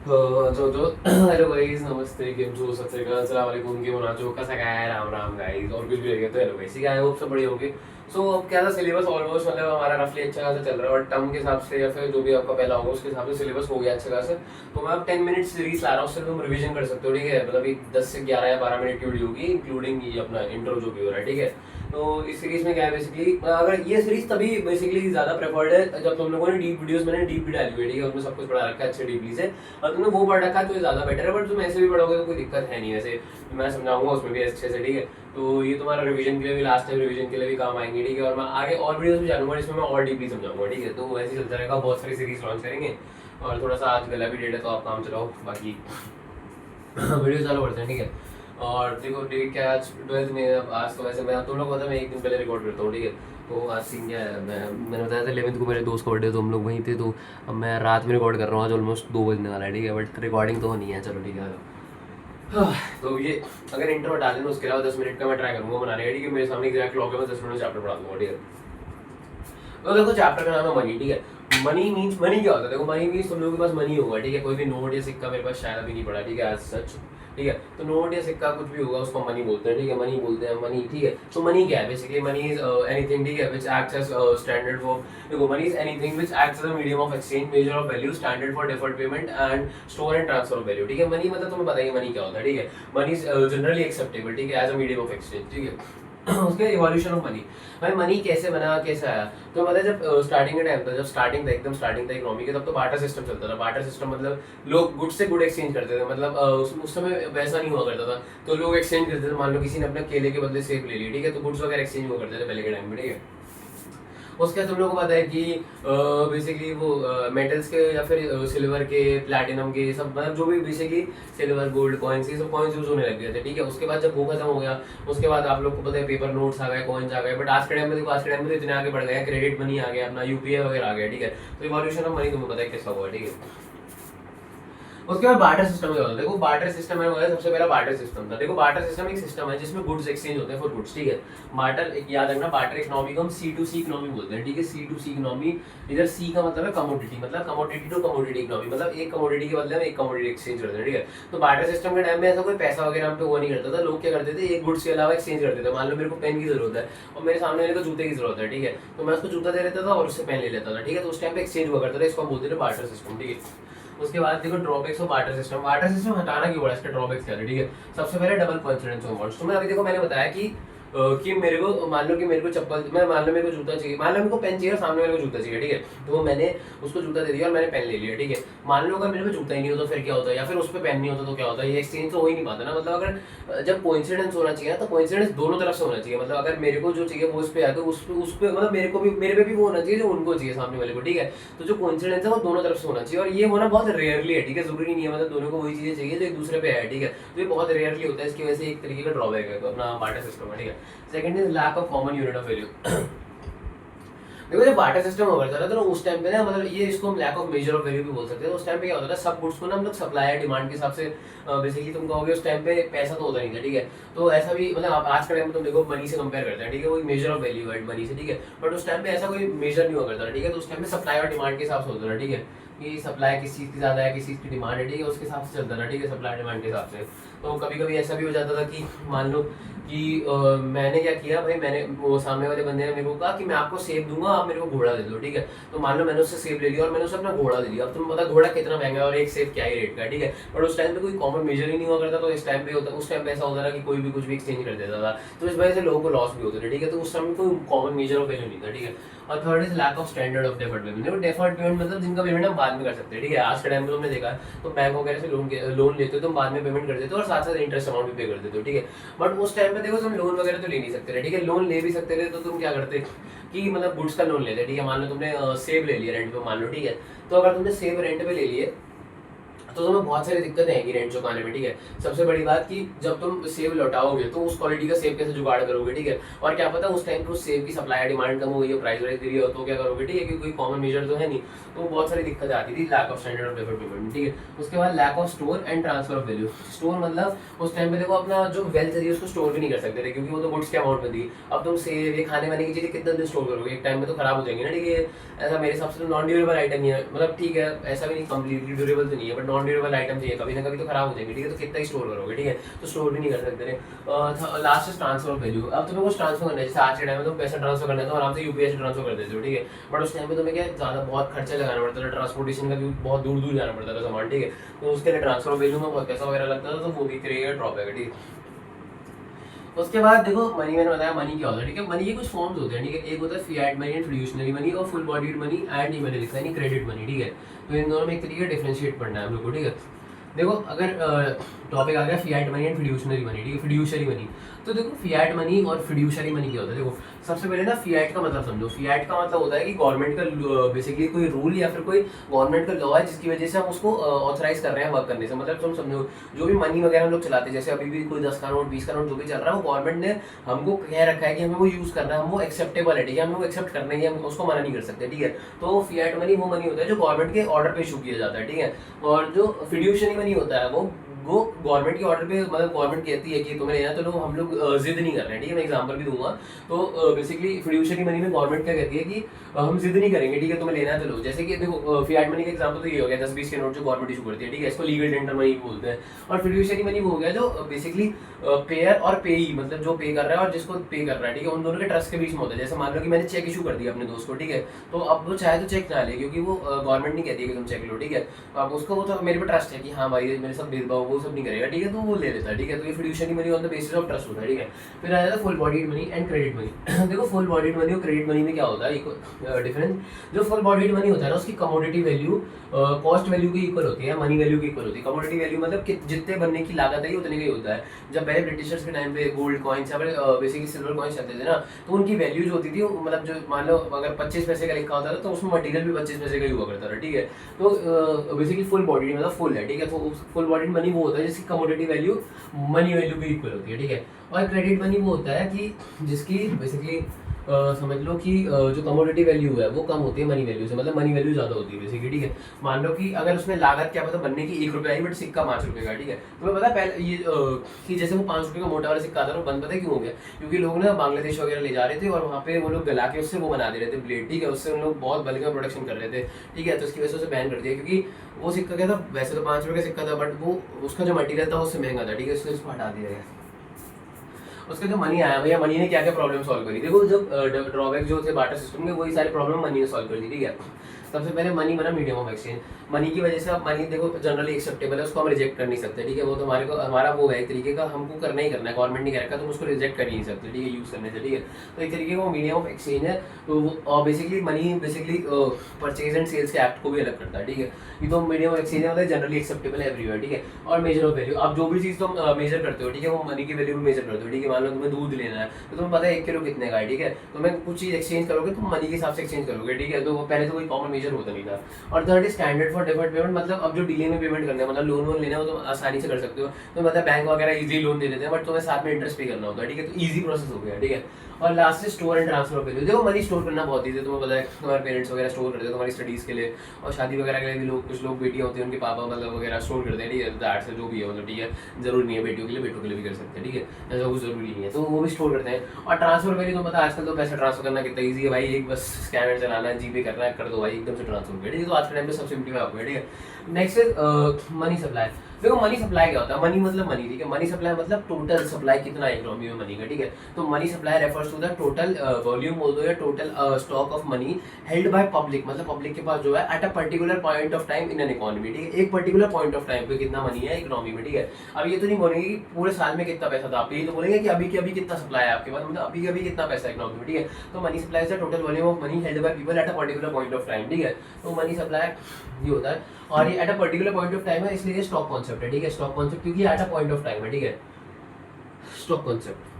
तो hello guys, नमस्ते, केम छो, सत श्री अकाल, अस्सलाम वालेकुम, केम हो नाचो, कैसा क्या है, राम राम गाइस, और कुछ भी लगे तो हेलो गाइस, क्या है, वो सब बढ़िया होंगे। सो अब क्या था, सिलेबस ऑलमोस्ट मतलब हमारा रफली अच्छा खासा चल रहा है, और टर्म के हिसाब से या फिर जो भी आपका पहला होगा उसके हिसाब से सिलेबस हो गया अच्छा खासा। तो मैं अब 10 मिनट सीरीज ला रहा हूँ, उससे तुम रिवीजन कर सकते हो, ठीक है। मतलब एक 10 से 11 या 12 मिनट की वीडियो होगी, इंक्लूडिंग ये अपना इंट्रो जो भी हो रहा है, ठीक है। तो इस सीरीज में क्या है बेसिकली, अगर ये सीरीज तभी बेसिकली ज्यादा प्रेफर्ड है जब तुम लोगों ने डीप वीडियोस, मैंने डीप भी डाली हुई है, ठीक है, उसमें सब कुछ पढ़ा रखा है अच्छे डीपली से, और तुमने वो पढ़ रखा है तो ये ज्यादा बेटर है। बट तुम ऐसे भी पढ़ोगे तो कोई दिक्कत है नहीं, वैसे मैं समझाऊंगा उसमें भी अच्छे से, ठीक है। तो ये तुम्हारा रिवीजन के लिए भी, लास्ट टाइम रिवीजन के लिए भी काम आएंगे, ठीक है। और मैं आगे और वीडियोस भी जानूंगा जिसमें मैं और डीपली समझाऊंगा, ठीक है। तो ऐसे ही चलता रहेगा, बहुत सारी सीरीज लॉन्च करेंगे। और थोड़ा सा आज गला भी डेट है तो आप काम चलाओ, बाकी वीडियो चालू करते हैं, ठीक है। और देखो डेट क्या है आज, 12th में। अब आज तो वैसे मैं तुम लोग पता है मैं एक दिन पहले रिकॉर्ड करता हूँ, ठीक है। तो आज सीन क्या है, मैंने बताया था 11th को मेरे दोस्त का बर्थडे, तो हम लोग वहीं थे। तो अब मैं रात में रिकॉर्ड कर रहा हूँ, आज ऑलमोस्ट 2 बजने वाला है, ठीक है। बट रिकॉर्डिंग तो नहीं है, चलो ठीक है। हाँ, तो ये अगर इंट्रो हटा देना, उसके अलावा 10 मिनट का मैं ट्राई करूँगा बनाने का, ठीक है। मेरे सामने एग्जैक्ट क्लॉक है, मैं 10 मिनट में चैप्टर पढ़ा दूंगा, ठीक है। तो देखो चैप्टर का नाम है मनी, ठीक है। मनी मीन्स, मनी क्या होता है, देखो मनी मीन्स तुम लोगों के पास मनी होगा, ठीक है। कोई भी नोट या सिक्का मेरे पास शायद अभी नहीं पड़ा, ठीक है, एज सच, ठीक है। तो नोट या सिक्का कुछ भी होगा उसको मनी बोलते हैं, ठीक है। मनी बोलते हैं, मनी, ठीक है। तो मनी क्या है बेसिकली, मनी इज एनीथिंग, ठीक है, which acts as standard for, देखो money is anything which acts as a medium of exchange, measure of value, standard for deferred payment and store and transfer of value, ठीक है। Money मतलब तुम्हें बताइए money क्या होता है, ठीक है। मनी इज जनरली एक्सेप्टेबल, ठीक है, as a medium of exchange, ठीक है। उसके इवोल्यूशन ऑफ मनी, भाई मनी कैसे बना, कैसे आया। तो मतलब जब स्टार्टिंग का टाइम था, जब स्टार्टिंग था, एकदम स्टार्टिंग था इकोनॉमी के, तब तो बार्टर सिस्टम चलता था। बार्टर सिस्टम मतलब लोग गुड से गुड एक्सचेंज करते थे, मतलब उस समय वैसा नहीं हुआ करता था। तो लोग एक्सचेंज करते थे, मान लो किसी ने अपने केले के बदले सेब ले ली, ठीक है, तो गुड्स वगैरह एक्सचेंज हुआ करते थे पहले के टाइम में, ठीक है। उसके बाद तुम लोगों को पता है कि बेसिकली वो मेटल्स के या फिर सिल्वर के, प्लैटिनम के, सब मतलब जो भी बेसिकली सिल्वर गोल्ड कॉइन्स, ये सब कॉइन्स यूज होने लग गए थे, ठीक है। उसके बाद जब वो खत्म हो गया, उसके बाद आप लोग को पता है पेपर नोट्स आ गए, कॉइन्स आ गए। बट आज के टाइम में देखो, आज के टाइम में तो इतने आगे बढ़ गए, क्रेडिट मनी आ गया, अपना यूपीआई वगैरह आ गया, ठीक है। तो इवोल्यूशन ऑफ मनी तुम्हें पता है कैसा हुआ, ठीक है। उसके बाद बार्टर सिस्टम क्या होता है, देखो बार्टर सिस्टम है, सबसे पहला बार्टर सिस्टम था। देखो बार्टर सिस्टम एक सिस्टम है जिसमें गुड्स एक्सचेंज होते हैं फॉर गुड्स, ठीक है। बार्टर याद रखना, बार्टर इकोनॉमी को हम C2C इकोनॉमी बोलते हैं, ठीक है। C2C इकोनॉमी, इधर C का मतलब है कमोडिटी, मतलब कमोडिटी टू कमोडिटी इकोनॉमी, मतलब एक कमोडिटी के बदले में एक कमोडिटी एक्सचेंज करते हैं, ठीक है। तो बार्टर सिस्टम के टाइम में ऐसा कोई पैसा वगैरह हम पे वो नहीं करता था। लोग क्या करते थे, एक गुड्स के अलावा एक्सचेंज करते थे। मान लो मेरे को पेन की जरूरत है और मेरे सामने वाले को जूते की जरूरत है, ठीक है, तो मैं उसको जूता दे देता था और उससे पेन ले लेता था, ठीक है। तो उस टाइम पे एक्सचेंज हुआ करता था, इसको हम बोलते थे बार्टर सिस्टम, ठीक है। उसके बाद देखो drawbacks of barter system, barter system हटाना क्यों पड़ा, इसके ड्रॉबैक्स क्या है, ठीक है। सबसे पहले डबल कॉन्फिडेंस ऑफ वर्ड्स। तुम्हें अभी देखो मैंने बताया कि मेरे को मान लो कि मेरे को चप्पल, मैं मान लो मेरे को जूता चाहिए, मान लो मेरे को पेन चाहिए और सामने वाले को जूता चाहिए, ठीक है। तो मैंने उसको जूता दे दिया और मैंने पेन ले लिया, ठीक है। मान लो अगर मेरे पे जूता ही नहीं होता फिर क्या होता है, या फिर उस पर पेन नहीं होता तो क्या होता है, ये एक्सचेंज तो हो ही नहीं पाता ना। मतलब अगर जब कोइंसिडेंस होना चाहिए तो कोइंसिडेंस दोनों तरफ से होना चाहिए। मतलब अगर मेरे को जो चाहिए वो उस पर आए तो उस पे मतलब मेरे को भी, मेरे पे भी वो होना चाहिए जो उनको चाहिए सामने वाले को, ठीक है। तो जो कोइंसिडेंस है वो दोनों तरफ से होना चाहिए, और ये होना बहुत रेयरली है, ठीक है। जरूरी नहीं है मतलब दोनों को वही चीजें चाहिए जो एक दूसरे पे है, ठीक है। तो ये बहुत रेयरली होता है, इसकी वजह से एक तरीके का ड्रॉबैक है तो अपना बार्टर सिस्टम है, ठीक है। Second is lack of common unit of value. देखो जब बार्टर सिस्टम हुआ करता था तो उस टाइम पे ना, मतलब ये इसको हम lack of measure of value भी बोल सकते हैं। तो उस टाइम पे क्या होता था, सब गुड्स को ना हम लोग सप्लाई या डिमांड के हिसाब से बेसिकली तुम कहोगे उस टाइम पे पैसा तो होता नहीं था, ठीक है। तो ऐसा भी मतलब आज के टाइम में तुम देखो मनी से कंपेयर करते हैं, ठीक है, वो मेजर ऑफ वैल्यू है मनी से, ठीक है। बट उस टाइम पे ऐसा कोई मेजर नहीं हुआ करता, ठीक है। तो उस टाइम पे सप्लाई और डिमांड के हिसाब से होता था, ठीक है, कि सप्लाई किस चीज़ की ज़्यादा है, किस चीज़ की डिमांड है, ठीक है, उसके हिसाब से चलता था, ठीक है, सप्लाई डिमांड के हिसाब से। तो कभी कभी ऐसा भी हो जाता था कि मान लो कि मैंने क्या किया भाई, मैंने वो सामने वाले बंदे ने मेरे को कहा कि मैं आपको सेब दूंगा, आप मेरे को घोड़ा दे दो, ठीक है। तो मान लो मैंने उससे सेब ले लिया और मैंने उसे अपना घोड़ा दे दिया। अब तुम्हें पता घोड़ा कितना महंगा है और एक सेब क्या ही रेट का है, ठीक है। बट उस टाइम पे कोई कॉमन मेजर ही नहीं हुआ करता, तो इस टाइम पे होता, उस टाइम पे ऐसा होता था कि कोई भी कुछ भी एक्सचेंज कर देता था, तो इस वजह से लोगों को लॉस भी होते थे, ठीक है। तो उस टाइम में कोई कॉमन मेजर ऑफ वैल्यू नहीं था, ठीक है। और third is lack of standard of deferred payment. देखो डेफर्ड पेमेंट मतलब जिनका पेमेंट हम बाद में कर सकते हैं, ठीक है। आज के टाइम में तुमने देखा है तो बैंक वगैरह से लोन लेते हो, तुम बाद में पेमेंट कर देते हो और साथ साथ इंटरेस्ट अमाउंट भी पे कर देते हो, ठीक है। बट उस टाइम पे देखो तुम लोन वगैरह तो ले नहीं सकते थे, ठीक है। लोन ले भी सकते थे तो तुम क्या करते कि मतलब गुड्स का लोन लेते, ठीक है। मान लो तुमने सेब ले लिया रेंट पे, मान लो, ठीक है। तो अगर तुमने सेब रेंट पे ले लिए तो तुम्हें बहुत सारी दिक्कतें आएंगी रेंट चुकाने में, ठीक है। सबसे बड़ी बात कि जब तुम सेब लौटाओगे तो उस क्वालिटी का सेब कैसे जुगाड़ करोगे, ठीक है। और क्या पता उस टाइम पे उस सेब की सप्लाई डिमांड कम हो गई है, प्राइस वाइज गिरी हो, तो क्या करोगे, ठीक है, क्योंकि कोई कॉमन मेजर तो है नहीं। तो बहुत सारी दिक्कतें आती थी, lack of standard of deferred payment, ठीक है। उसके बाद lack of store and transfer of value. Store मतलब उस टाइम पे देखो अपना जो वेल्थ है उसको स्टोर भी नहीं कर सकते थे, क्योंकि वो तो गुड्स के अमाउंट में थी। अब तुम सेब, ये खाने वाने की चीजें कितना दिन स्टोर करोगे, एक टाइम में तो खराब हो जाएंगे ना, ठीक है। ऐसा मेरे हिसाब से नॉन ड्यूरेबल आइटम ही है, मतलब ठीक है, ऐसा भी नहीं कम्प्लीटली ड्यूरेबल तो नहीं है, but non non durable item चाहिए, कभी ना कभी तो खराब हो जाएंगे, ठीक है, तो कितना ही स्टोर करोगे, ठीक है, तो स्टोर भी नहीं कर सकते। Last is transfer of value. अब तुम्हें कुछ ट्रांसफर करना है, जैसे आज के टाइम में तुम पैसा ट्रांसफर करना है तो आराम से यूपीआई से ट्रांसफर कर देते हो, ठीक है, बट उस टाइम पे तुम्हें क्या ज़्यादा बहुत खर्चा लगाना पड़ता था, ट्रांसपोर्टेशन का भी बहुत दूर दूर जाना पड़ता था सामान, ठीक है, तो उसके लिए ट्रांसफर ऑफ वैल्यू में बहुत पैसा वगैरह लगता था, तो वो भी क्रिएट ड्रॉबैक है, ठीक है। उसके बाद देखो मनी, मैंने बताया मनी क्या होता है, ठीक है, मनी के कुछ फॉर्म्स होते हैं, ठीक है, एक होता है फिएट मनी एंड फिड्यूशनरी मनी और फुल बॉडीड मनी एंड ये मैंने लिखा है क्रेडिट मनी, ठीक है, तो इन दोनों में एक तरीके का डिफरेंशिएट पढ़ना है हम लोग को, ठीक है। देखो अगर टॉपिक आ गया फिएट मनी एंड फिड्यूशनरी मनी, ठीक है, फिड्यूशरी मनी, तो देखो फिएट मनी और फिड्यूशरी मनी क्या होता है। देखो सबसे पहले ना फिएट का मतलब समझो। फिएट का मतलब होता है कि गवर्नमेंट का बेसिकली कोई रूल या फिर कोई गवर्नमेंट का लॉ है जिसकी वजह से हम उसको ऑथराइज कर रहे हैं वर्क करने से। मतलब तुम समझो जो भी मनी वगैरह हम लोग चलाते हैं, जैसे अभी भी कोई 10 का नोट 20 का नोट जो भी चल रहा है वो गवर्नमेंट ने हमको कह रखा है कि हमें वो यूज करना है, हम वो एक्सेप्टेबल है, ठीक है, हमें वो एक्सेप्ट करना ही है, हम उसको मना नहीं कर सकते, ठीक है। तो फिएट मनी वो मनी होता है जो गवर्नमेंट के ऑर्डर पे इशू किया जाता है, ठीक है, और जो फिड्यूशरी मनी होता है वो गवर्नमेंट के ऑर्डर पे, मतलब गवर्नमेंट कहती है कि तुम्हें लेना, तो लोग हम लोग जिद नहीं कर रहे हैं, ठीक है, मैं एग्जांपल भी दूंगा। तो बेसिकली फिड्यूशरी मनी में गवर्नमेंट क्या कहती है कि हम जिद नहीं करेंगे, ठीक है, तुम्हें लेना है तो लो। जैसे कि देखो फिएट मनी का एग्जांपल तो ये हो गया 10-20 के नोट जो गवर्नमेंट इशू करती है, ठीक है, इसको लीगल टेंडर मनी बोलते हैं। और फिड्यूशरी मनी वो हो गया जो बेसिकली पेयर और पेई, मतलब जो पे कर रहा है और जिसको पे कर रहा है, ठीक है, उन दोनों के ट्रस्ट के बीच में होता है। जैसे मान लो कि मैंने चेक इशू कर दिया अपने दोस्त को, ठीक है, तो अब वो चाहे तो चेक ना ले, क्योंकि वो गवर्नमेंट नहीं कहती है कि तुम चेक लो, ठीक है, तो अब उसको वो तो मेरे पे ट्रस्ट है कि हाँ भाई मेरे सब भेदभाव वो सब नहीं करेगा, ठीक है, तो वो ले लेता है, ठीक है, तो ये fiduciary money on the basis of trust होता है, ठीक है। फिर आ जाता है full bodied money and credit money. देखो फुल बॉडीड मनी और क्रेडिट मनी में क्या होता है डिफरेंस। जो फुल बॉडीड मनी होता है ना उसकी कमोडिटी वैल्यू कॉस्ट वैल्यू की इक्वल होती है, मनी वैल्यू की इक्वल होती है। कमोडिटी वैल्यू मतलब कि जितने बनने की लागत है उतने का ही होता है। जब पहले ब्रिटिशर्स के टाइम पे गोल्ड कॉइन्स या फिर बेसिकली सिल्वर कॉइन्स चलते थे ना, तो उनकी वैल्यू जो होती थी मतलब जो मान लो अगर 25 पैसे का लिखा होता था तो उसमें मटेरियल भी 25 पैसे का ही हुआ करता था, ठीक है। तो बेसिकली फुल बॉडी मतलब फुल है, ठीक है, तो फुल बॉडी मनी वो होता है जिसकी कमोडिटी वैल्यू मनी वैल्यू की इक्वल होती है, ठीक है। और क्रेडिट मनी वो होता है कि जिसकी बेसिकली समझ लो कि जो कमोडिटी वैल्यू है वो कम होती है मनी वैल्यू से, मतलब मनी वैल्यू ज़्यादा होती है बेसिकली, ठीक है। मान लो कि अगर उसमें लागत क्या पता बनने की 1 रुपये आई बट सिक्का 5 रुपये का, ठीक है। तुम्हें पता है पहले ये कि जैसे वो 5 रुपये का मोटा वाला सिक्का आता था वो बंद, पता है क्यों हो गया? क्योंकि लोग ना बांग्लादेश वगैरह ले जा रहे थे और वहाँ पे वो लोग गला के उससे वो बना दे रहे थे ब्लेड, ठीक है, उससे उन लोग बहुत बल्क में प्रोडक्शन कर रहे थे, ठीक है, तो उसकी वजह से उसे बैन कर दिया। क्योंकि वो सिक्का क्या था, वैसे तो 5 रुपये का सिक्का था बट वो उसका जो मटीरियल था उससे महंगा था, ठीक है, इसको हटा दिया गया। उसका जो मनी आया भैया, मनी ने क्या क्या प्रॉब्लम सॉल्व करी। देखो जब ड्रॉबैक जो थे बार्टर सिस्टम के वही सारे प्रॉब्लम मनी ने सॉल्व कर दी, ठीक है। सबसे पहले मनी बना मीडियम ऑफ एक्सचेंज। मनी की वजह से अब मनी देखो जनरली एक्सेप्टेबल है, उसको हम रिजेक्ट कर नहीं सकते, ठीक है, वो तो हमारे को हमारा वो है एक तरीके का, हमको करना ही करना है, गवर्नमेंट ने कह रखा तुम उसको रिजेक्ट कर ही नहीं सकते, ठीक है, यूज करने से, ठीक है। तो एक तरीके का वो मीडियम ऑफ एक्सचेंज है। तो basically money basically purchase and sales के एक्ट को भी अलग करता है, ठीक है। ये तो मीडियम ऑफ एक्सचेंज मतलब जनरली एक्सेप्टेबल है एवरीवेयर, ठीक है। और मेजर ऑफ वैल्यू, आप जो भी चीज़ तुम मेजर करते हो, ठीक है, वो मनी की वैल्यू में मेजर करते हो, ठीक है। मान लो तुम्हें दूध लेना है तो तुम्हें पता है 1 किलो कितने का है, ठीक है, तो मैं कुछ चीज़ एक्सचेंज करोगे तुम मनी के हिसाब से एक्सचेंज करोगे, ठीक है। तो वो पहले तो कोई कॉमन मेजर होता नहीं था। और third standard for deferred payment, मतलब अब जो डिले में पेमेंट करना है, मतलब लोन वोन लेना हो तो आसानी से कर सकते हो। तो मतलब बैंक वगैरह इजी लोन दे देते हैं बट तुम्हें साथ में इंटरेस्ट पे करना होता है, ठीक है, तो इजी प्रोसेस हो गया, ठीक है। और लास्ट से store and transfer of value. देखो मनी स्टोर करना बहुत ईजी है, तुम्हें पता है तुम्हारे पेरेंट्स वगैरह स्टोर करते हैं तुम्हारी स्टडीज़ के लिए, और शादी वगैरह के लिए भी लोग, कुछ लोग बेटियाँ होती हैं उनके पापा मतलब वगैरह स्टोर करते हैं, ठीक है, दैट से जो भी है मतलब, ठीक है, जरूरी नहीं है बेटियों के लिए, बेटों के लिए भी कर सकते हैं, ठीक है, ऐसा कुछ जरूरी नहीं है, तो वो भी स्टोर करते हैं। और ट्रांसफर वैल्यू तो पता है आजकल तो पैसा ट्रांसफर करना कितना ईजी है भाई, एक बस स्कैनर चलाना है, जीपे करना है, कर दो भाई, एकदम से ट्रांसफर कर, ठीक है। तो आज के टाइम पे सब सिंपलीफाई हो गया, ठीक है। Next is money supply. देखो मनी सप्लाई क्या होता है, मनी मतलब मनी, ठीक है, मनी सप्लाई मतलब टोटल सप्लाई कितना है इकोनॉमी में मनी का, ठीक है। तो money supply refers to the total volume बोल दो या total stock of money held by public, मतलब पब्लिक के पास जो है at a particular point of time in an economy, ठीक है, एक पर्टिकुलर पॉइंट ऑफ टाइम पे कितना मनी है इकोनॉमी में, ठीक है। अब ये तो नहीं बोलेंगे कि पूरे साल में कितना पैसा था, आप ये तो बोलेंगे कि अभी के अभी कितना सप्लाई है आपके पास, मतलब अभी के अभी कितना पैसा है इकोनॉमी में, ठीक है। तो money supply is the total volume of money held by people at a particular point of time, ठीक है। तो मनी सप्लाई ये होता है और ये eight a particular point of time है, इसलिए स्टॉक कॉन्सेप्ट है, ठीक है, स्टॉक कॉन्सेप्ट क्योंकि at a point of time है, ठीक है, स्टॉक कॉन्सेप्ट,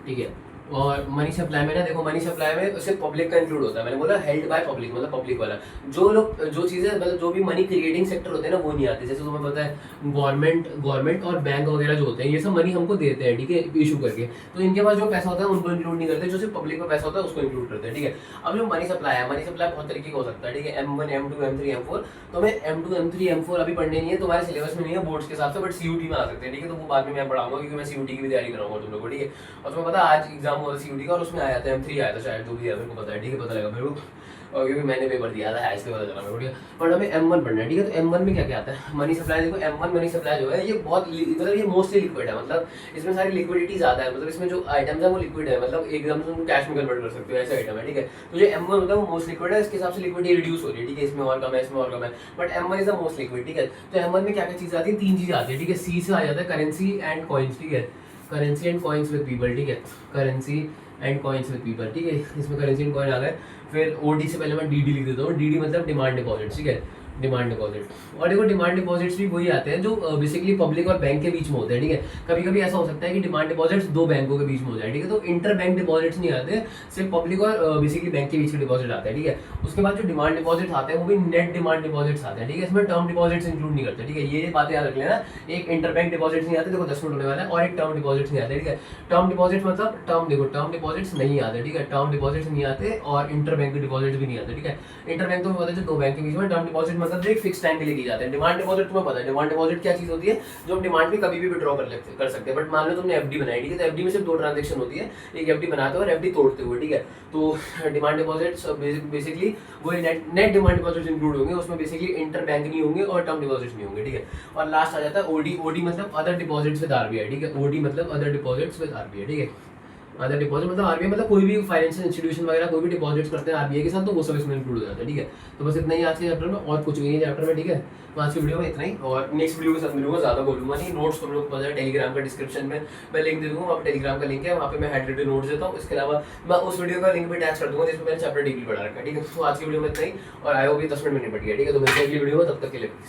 ठीक है। और मनी सप्लाई में ना देखो, मनी सप्लाई में उससे पब्लिक का इंक्लूड होता है, मैंने बोला हेल्ड बाय पब्लिक मतलब पब्लिक वाला, जो लोग जो चीज़ें मतलब जो भी मनी क्रिएटिंग सेक्टर होते हैं ना वो नहीं आते। जैसे तुम्हें पता है गवर्नमेंट और बैंक वगैरह जो होते हैं ये सब मनी हमको देते हैं, ठीक है, इशू करके, तो इनके पास जो पैसा होता है उनको इंक्लूड नहीं करते, जो सिर्फ पब्लिक का पैसा होता है उसको इंक्लूड करते हैं, ठीक है। अब जो मनी सप्लाई है, मनी सप्लाई बहुत तरीके का हो सकता है, ठीक है, M1 M2 M3 M4, तो हमें M2 M3 M4 अभी पढ़ने नहीं है, तुम्हारे सिलेबस में नहीं है बोर्ड्स के हिसाब से, बट CUT में आ सकते हैं, ठीक है, तो वो बाद में मैं पढ़ाऊंगा क्योंकि मैं CUT की भी तैयारी कराऊंगा तुम लोगों को, ठीक है। और तुम्हें पता है आज एग्जाम हुआ था CUT का और उसमें आया था M3 आया था शायद, जो भी है मेरे को पता है, ठीक है, पता लगा मेरे को। और क्योंकि मैंने पेपर दिया था इसलिए पता चला मेरे को। बट हमें M1 पढ़ना है, ठीक है। तो M1 में क्या क्या आता है, मनी सप्लाई। देखो M1 मनी सप्लाई जो है ये बहुत मतलब ये मोस्टली लिक्विड है, मतलब इसमें सारी लिक्विडिटी ज़्यादा है, मतलब इसमें जो आइटम्स है वो लिक्विड है, मतलब एकदम से तुम कैश में कन्वर्ट कर सकते हो, ऐसे आइटम है, ठीक है। तो जो M1 होता है वो मोस्ट लिक्विड है, इसके हिसाब से लिक्विडिटी रिड्यूस हो रही है, ठीक है। इसमें और कम है, इसमें और कम है, but M1 is the most liquid, ठीक है। तो M1 में क्या क्या चीज़ आती है, 3 चीज़ आती है, ठीक है। C से आ जाता है करेंसी एंड कॉइन्स, ठीक है। Currency and coins with people, ठीक है। Currency and coins with people, ठीक है। इसमें करेंसी एंड कॉइन आ गए। फिर OD से पहले मैं DD लिख देता हूँ। DD मतलब डिमांड डिपॉजिट, ठीक है। Demand deposit. और देखो डिमांड डिपॉजिट्स भी वही आते हैं जो बेसिकली पब्लिक और बैंक के बीच में होते हैं, ठीक है। कभी कभी ऐसा हो सकता है कि डिमांड डिपॉजिट्स 2 बैंकों के बीच में हो जाए, ठीक है। तो इंटर बैंक डिपॉजिट्स नहीं आते, सिर्फ पब्लिक और बेसिकली बैंक के बीच के डिपॉजिट आते हैं, ठीक है। उसके बाद जो डिमांड डिपॉजिट आते हैं वो भी नेट डिमांड डिपॉजिट्स आते हैं, ठीक है। इसमें टर्म डिपॉजिट्स इंक्लूड नहीं करते, ठीक है। ये बातें याद रख लेना। एक इंटर बैंक डिपॉजिट्स नहीं आते, देखो 10 मिनट होने वाला है, और एक टर्म डिपॉजिट्स नहीं आते, ठीक है। टर्म डिपॉजिट मतलब टर्म, देखो टर्म डिपॉजिट्स नहीं आते, ठीक है। टर्म डिपॉजिट्स नहीं आते और इंटर बैंक डिपॉजिट भी नहीं आते, ठीक है। इंटर बैंक तो पता है 2 बैंक के बीच में। टर्म डिपॉजिट मतलब एक फिक्स टाइम के लिए की जाते हैं। डिमांड डिपॉजिट तुम्हें पता है, डिमांड डिपॉजिट क्या चीज होती है, जो हम डिमांड पे कभी भी विड्रॉ कर सकते हैं। बट मान लो तुमने FD बनाई, ठीक है। तो FD में सिर्फ 2 ट्रांजेक्शन होती है, एक FD बनाते हुए और FD तोड़ते हुए, ठीक है। तो डिमांड डिपॉजिट्स बेसिकली वो नेट डिमांड डिपॉजिट्स इंक्लूड होंगे, उसमें बेसिकली इंटर बैंक नहीं होंगे और टर्म डिपॉजिट्स नहीं होंगे, ठीक है। और लास्ट आ जाता है OD मतलब अदर डिपॉजिट्स विद RBI, ठीक है। OD मतलब अदर डिपॉजिट्स विद RBI, ठीक है। अदर डिपॉजिट मतलब RBI मतलब कोई भी फाइनेंशियल इंस्टीट्यूशन वगैरह कोई भी डिपॉजिट्स करते हैं RBI के साथ, तो वो सब इसमें इंक्लूड हो जाता है, ठीक है। तो बस इतना ही आज के चैप्टर में, और कुछ भी नहीं है चैप्टर में, ठीक है। तो आज की वीडियो में इतना ही, और नेक्स्ट वीडियो के साथ मिलूंगा, ज़्यादा बोलूंगा नहीं। नोट्स तुम लोग पता है टेलीग्राम का डिस्क्रिप्शन में मैं लिंक दे दूंगा, वहाँ पे टेलीग्राम का लिंक है, वहाँ पे मैं हैंड रिटन नोट्स देता हूँ। इसके अलावा मैं उस वीडियो का लिंक भी अटैच कर दूंगा जिसमें मैंने चैप्टर डीपली पढ़ा रखा है, ठीक है। तो आज की वीडियो में इतना ही, और आई होप ये 10 मिनट में निपट गया, ठीक है। तो मिलते हैं अगली वीडियो में, तब तक के लिए प्लीज।